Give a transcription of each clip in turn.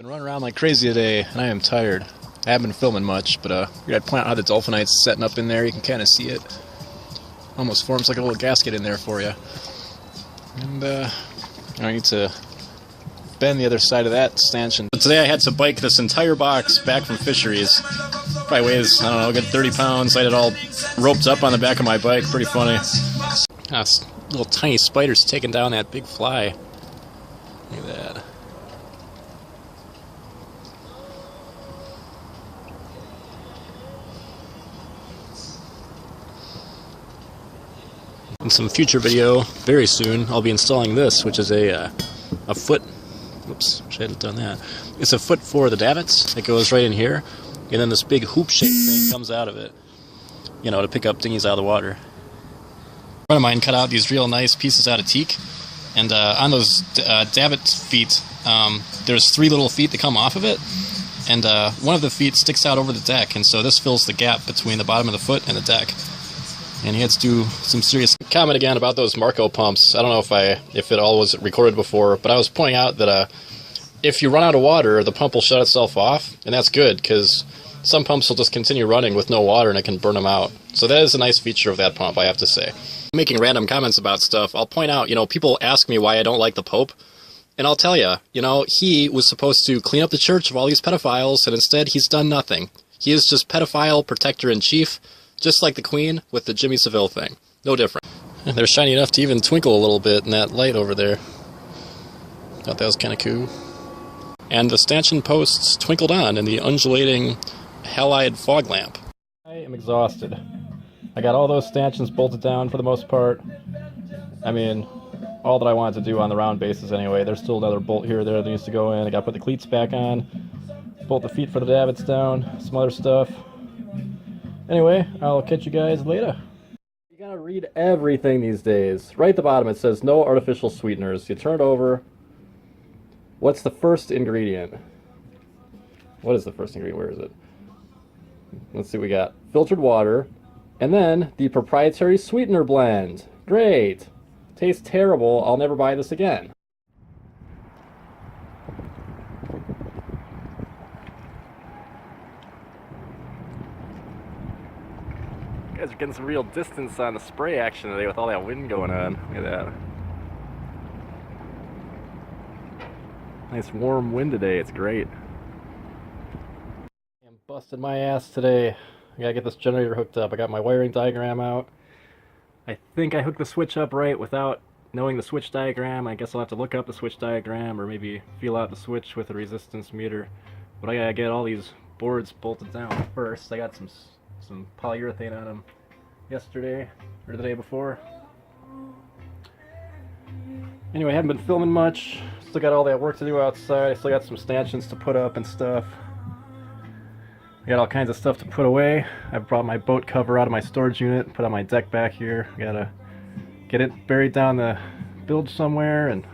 Been running around like crazy today, and I am tired. I haven't been filming much, but I'd point out how the dolphinite's setting up in there. You can kind of see it. Almost forms like a little gasket in there for you. And I need to bend the other side of that stanchion. But today I had to bike this entire box back from fisheries. Probably weighs, I don't know, a good 30 pounds. I had it all roped up on the back of my bike. Pretty funny. This little tiny spider's taking down that big fly. Look at that. In some future video, very soon, I'll be installing this, which is a foot. Oops, should have done that. It's a foot for the davits. It goes right in here, and then this big hoop-shaped thing comes out of it, you know, to pick up dinghies out of the water. A friend of mine cut out these real nice pieces out of teak, and on those davit feet, there's 3 little feet that come off of it, and one of the feet sticks out over the deck, and so this fills the gap between the bottom of the foot and the deck. And he had to do some serious comment again about those Marco pumps. I don't know if it all was recorded before, but I was pointing out that if you run out of water, the pump will shut itself off, and that's good because some pumps will just continue running with no water and it can burn them out. So that is a nice feature of that pump, I have to say. Making random comments about stuff, I'll point out, you know, people ask me why I don't like the Pope, and I'll tell you, you know, he was supposed to clean up the church of all these pedophiles, and instead he's done nothing. He is just pedophile protector-in-chief, just like the Queen with the Jimmy Savile thing. No different. They're shiny enough to even twinkle a little bit in that light over there. Thought that was kind of cool. And the stanchion posts twinkled on in the undulating halide fog lamp. I am exhausted. I got all those stanchions bolted down for the most part. I mean, all that I wanted to do on the round bases anyway. There's still another bolt here or there that needs to go in. I got to put the cleats back on, bolt the feet for the davits down, some other stuff. Anyway, I'll catch you guys later. You gotta read everything these days. Right at the bottom it says no artificial sweeteners. You turn it over. What's the first ingredient? What is the first ingredient? Where is it? Let's see, we got filtered water, and then the proprietary sweetener blend. Great. Tastes terrible. I'll never buy this again. You guys are getting some real distance on the spray action today with all that wind going on. Look at that. Nice warm wind today, it's great. I'm busting my ass today. I gotta get this generator hooked up. I got my wiring diagram out. I think I hooked the switch up right without knowing the switch diagram. I guess I'll have to look up the switch diagram or maybe feel out the switch with a resistance meter. But I gotta get all these boards bolted down first. I got some polyurethane on them yesterday or the day before. Anyway, I haven't been filming much. Still got all that work to do outside. I still got some stanchions to put up and stuff. I got all kinds of stuff to put away. I brought my boat cover out of my storage unit, put on my deck back here. I gotta get it buried down the bilge somewhere, and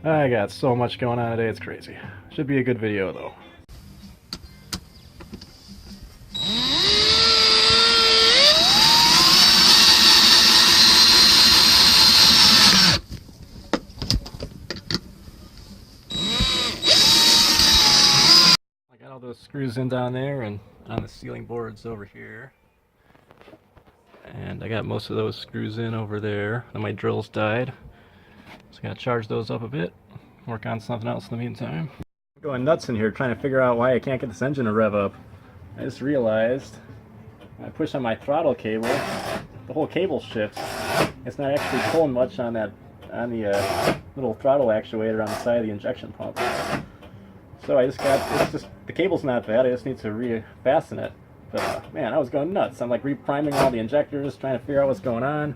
I got so much going on today, it's crazy. Should be a good video though. Those screws in down there and on the ceiling boards over here, and I got most of those screws in over there. Then my drills died, so I gotta charge those up a bit, work on something else in the meantime. I'm going nuts in here trying to figure out why I can't get this engine to rev up. I just realized when I push on my throttle cable, the whole cable shifts. It's not actually pulling much on the little throttle actuator on the side of the injection pump. So the cable's not bad, I just need to re-fasten it. But man, I was going nuts. I'm like re-priming all the injectors, trying to figure out what's going on.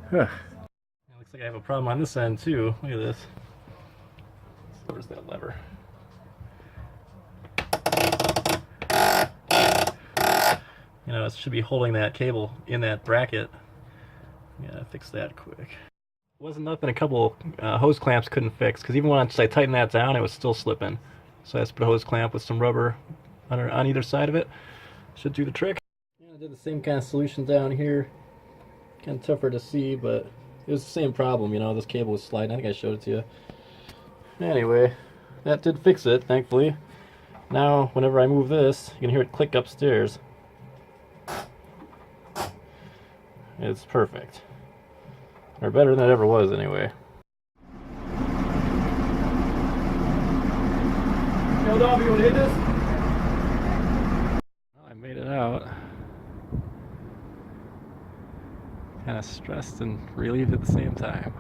It looks like I have a problem on this end too. Look at this. So where's that lever? You know, it should be holding that cable in that bracket. Yeah, fix that quick. It wasn't nothing a couple hose clamps couldn't fix, because even once I tightened that down, it was still slipping. So I just put a hose clamp with some rubber on either side of it. Should do the trick. Yeah, I did the same kind of solution down here. Kind of tougher to see, but it was the same problem, you know, this cable was sliding. I think I showed it to you. Anyway, that did fix it, thankfully. Now, whenever I move this, you can hear it click upstairs. It's perfect. Or better than it ever was, anyway. Yo, Dom, you want to hit this? Well, I made it out. Kind of stressed and relieved at the same time.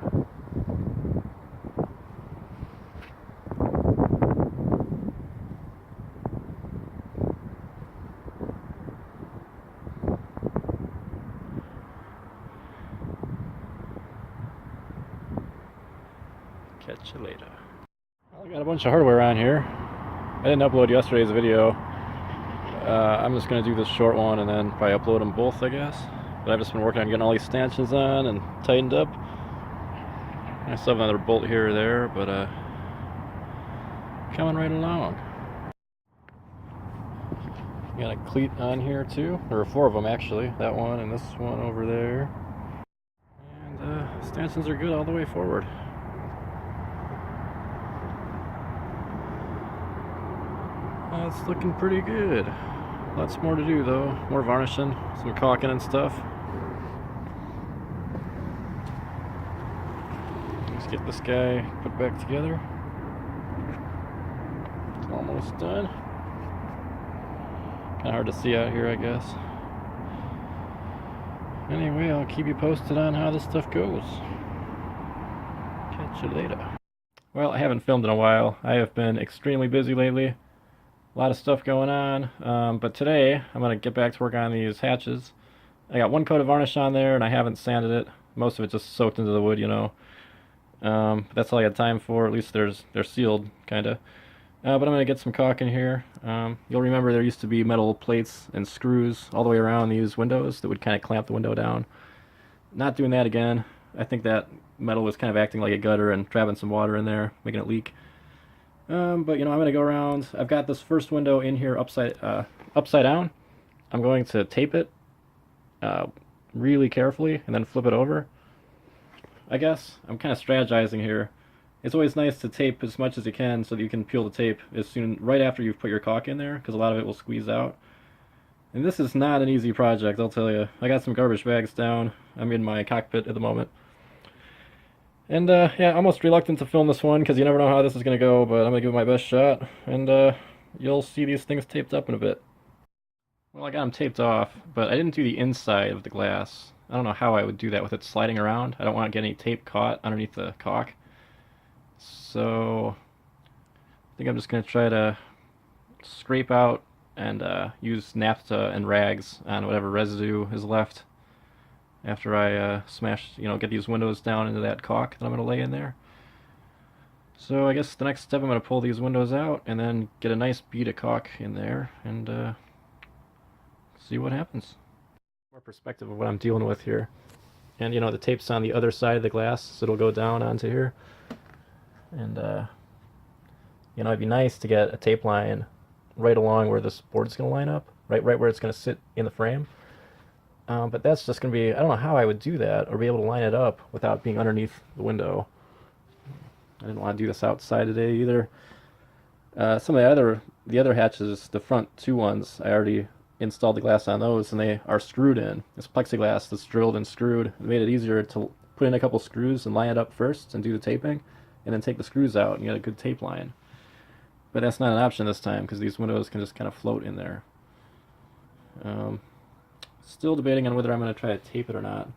Catch you later. Well, I got a bunch of hardware on here. I didn't upload yesterday's video. I'm just going to do this short one and then probably upload them both, I guess. But I've just been working on getting all these stanchions on and tightened up. I still have another bolt here or there, but coming right along. Got a cleat on here too, or 4 of them actually. That one and this one over there. And stanchions are good all the way forward. It's looking pretty good. Lots more to do though. More varnishing, some caulking and stuff. Let's get this guy put back together. It's almost done. Kind of hard to see out here, I guess. Anyway, I'll keep you posted on how this stuff goes. Catch you later. Well, I haven't filmed in a while. I have been extremely busy lately. A lot of stuff going on, but today I'm going to get back to work on these hatches. I got 1 coat of varnish on there and I haven't sanded it. Most of it just soaked into the wood, you know. That's all I got time for. At least they're sealed, kind of. But I'm going to get some caulk in here. You'll remember there used to be metal plates and screws all the way around these windows that would kind of clamp the window down. Not doing that again. I think that metal was kind of acting like a gutter and trapping some water in there, making it leak. But you know, I'm going to go around. I've got this first window in here upside down. I'm going to tape it really carefully and then flip it over. I guess I'm kind of strategizing here. It's always nice to tape as much as you can so that you can peel the tape right after you've put your caulk in there, because a lot of it will squeeze out. And this is not an easy project, I'll tell you. I got some garbage bags down. I'm in my cockpit at the moment. And yeah, almost reluctant to film this one because you never know how this is going to go, but I'm going to give it my best shot, and you'll see these things taped up in a bit. Well, I got them taped off, but I didn't do the inside of the glass. I don't know how I would do that with it sliding around. I don't want to get any tape caught underneath the caulk. So I think I'm just going to try to scrape out and use naphtha and rags on whatever residue is left after I get these windows down into that caulk that I'm going to lay in there. So I guess the next step, I'm going to pull these windows out and then get a nice bead of caulk in there and see what happens. More perspective of what I'm dealing with here. And you know, the tape's on the other side of the glass, so it'll go down onto here. And you know, it'd be nice to get a tape line right along where this board's going to line up, right where it's going to sit in the frame. But that's just going to be, I don't know how I would do that or be able to line it up without being underneath the window. I didn't want to do this outside today either. Some of the other hatches, the front 2 ones, I already installed the glass on those and they are screwed in. It's plexiglass that's drilled and screwed. It made it easier to put in a couple screws and line it up first and do the taping, and then take the screws out and get a good tape line. But that's not an option this time because these windows can just kind of float in there. Still debating on whether I'm going to try to tape it or not.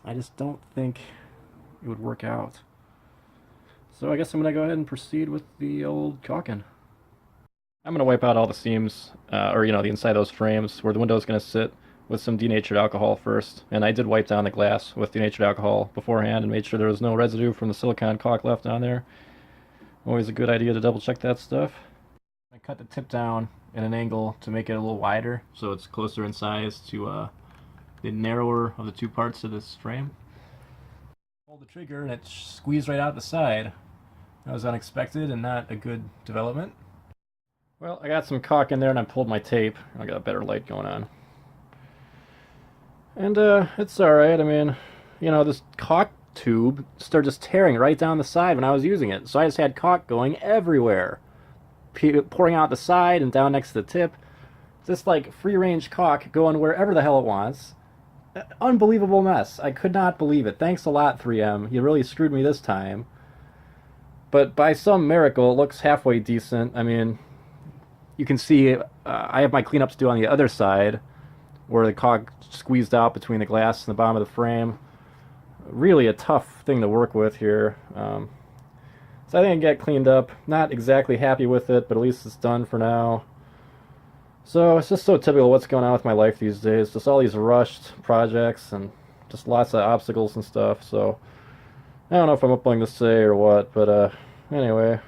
I just don't think it would work out. So I guess I'm going to go ahead and proceed with the old caulking. I'm going to wipe out all the seams, or you know, the inside of those frames where the window is going to sit with some denatured alcohol first. And I did wipe down the glass with denatured alcohol beforehand and made sure there was no residue from the silicone caulk left on there. Always a good idea to double check that stuff. I cut the tip down at an angle to make it a little wider so it's closer in size to the narrower of the 2 parts of this frame. Pulled the trigger and it squeezed right out the side. That was unexpected and not a good development. Well, I got some caulk in there and I pulled my tape. I got a better light going on. And it's alright. I mean, you know, this caulk tube started just tearing right down the side when I was using it. So I just had caulk going everywhere, pouring out the side and down next to the tip. Just like free-range caulk going wherever the hell it wants. Unbelievable mess. I could not believe it. Thanks a lot, 3M. You really screwed me this time. But by some miracle, it looks halfway decent. I mean, you can see I have my cleanups to do on the other side, where the caulk squeezed out between the glass and the bottom of the frame. Really a tough thing to work with here. So I think I get cleaned up. Not exactly happy with it, but at least it's done for now. So it's just so typical what's going on with my life these days. Just all these rushed projects and just lots of obstacles and stuff. So I don't know if I'm uploading this today or what, but anyway.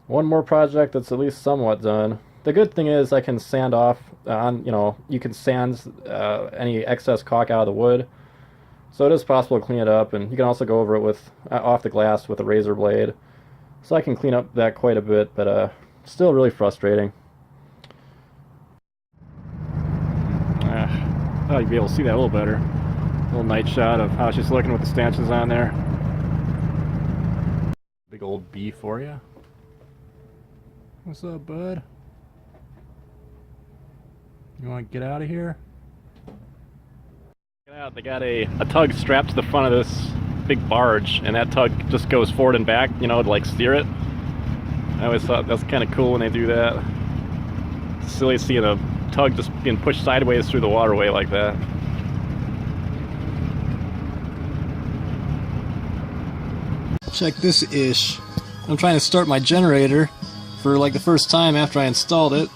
One more project that's at least somewhat done. The good thing is I can sand off you can sand any excess caulk out of the wood. So it is possible to clean it up, and you can also go over it with off the glass with a razor blade. So I can clean up that quite a bit, but still really frustrating. Thought you'd be able to see that a little better. A little night shot of how she's looking with the stanchions on there. Big old bee for you. What's up, bud? You want to get out of here? Check it out, they got a tug strapped to the front of this big barge, and that tug just goes forward and back, to like steer it. I always thought that's kind of cool when they do that. It's silly seeing a tug just being pushed sideways through the waterway like that. Check this ish. I'm trying to start my generator for like the first time after I installed it,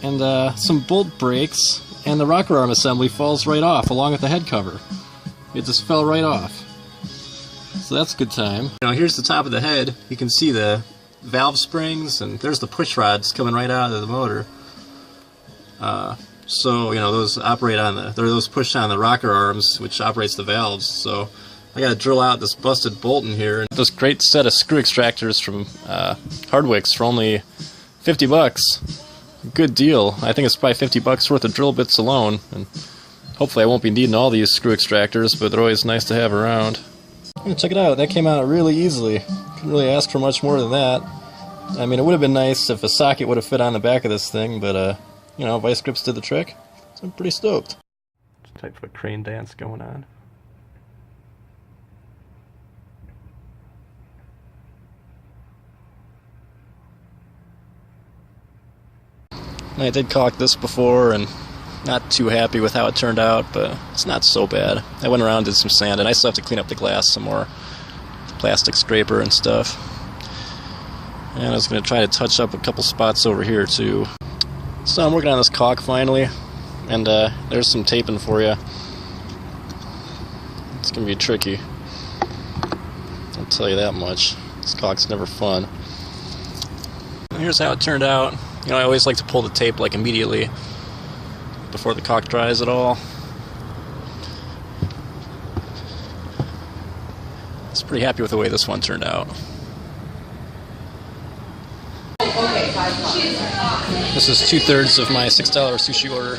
and some bolt breaks and the rocker arm assembly falls right off along with the head cover. It just fell right off. So that's a good time. Here's the top of the head. You can see the valve springs, and there's the push rods coming right out of the motor. So those operate on those push on the rocker arms, which operates the valves. So I gotta drill out this busted bolt in here. This great set of screw extractors from Hardwick's for only 50 bucks. Good deal. I think it's probably 50 bucks worth of drill bits alone, and hopefully I won't be needing all these screw extractors, but they're always nice to have around. Check it out, that came out really easily. Couldn't really ask for much more than that. I mean, it would have been nice if a socket would have fit on the back of this thing, but vice grips did the trick. So I'm pretty stoked. Type of a crane dance going on. I did caulk this before, and not too happy with how it turned out, but it's not so bad. I went around and did some sand, and I still have to clean up the glass some more. The plastic scraper and stuff. And I was going to try to touch up a couple spots over here too. So I'm working on this caulk finally, and there's some taping for you. It's going to be tricky. I'll tell you that much. This caulk's never fun. Here's how it turned out. I always like to pull the tape like immediately before the caulk dries at all. I was pretty happy with the way this one turned out. This is 2/3 of my $6 sushi order.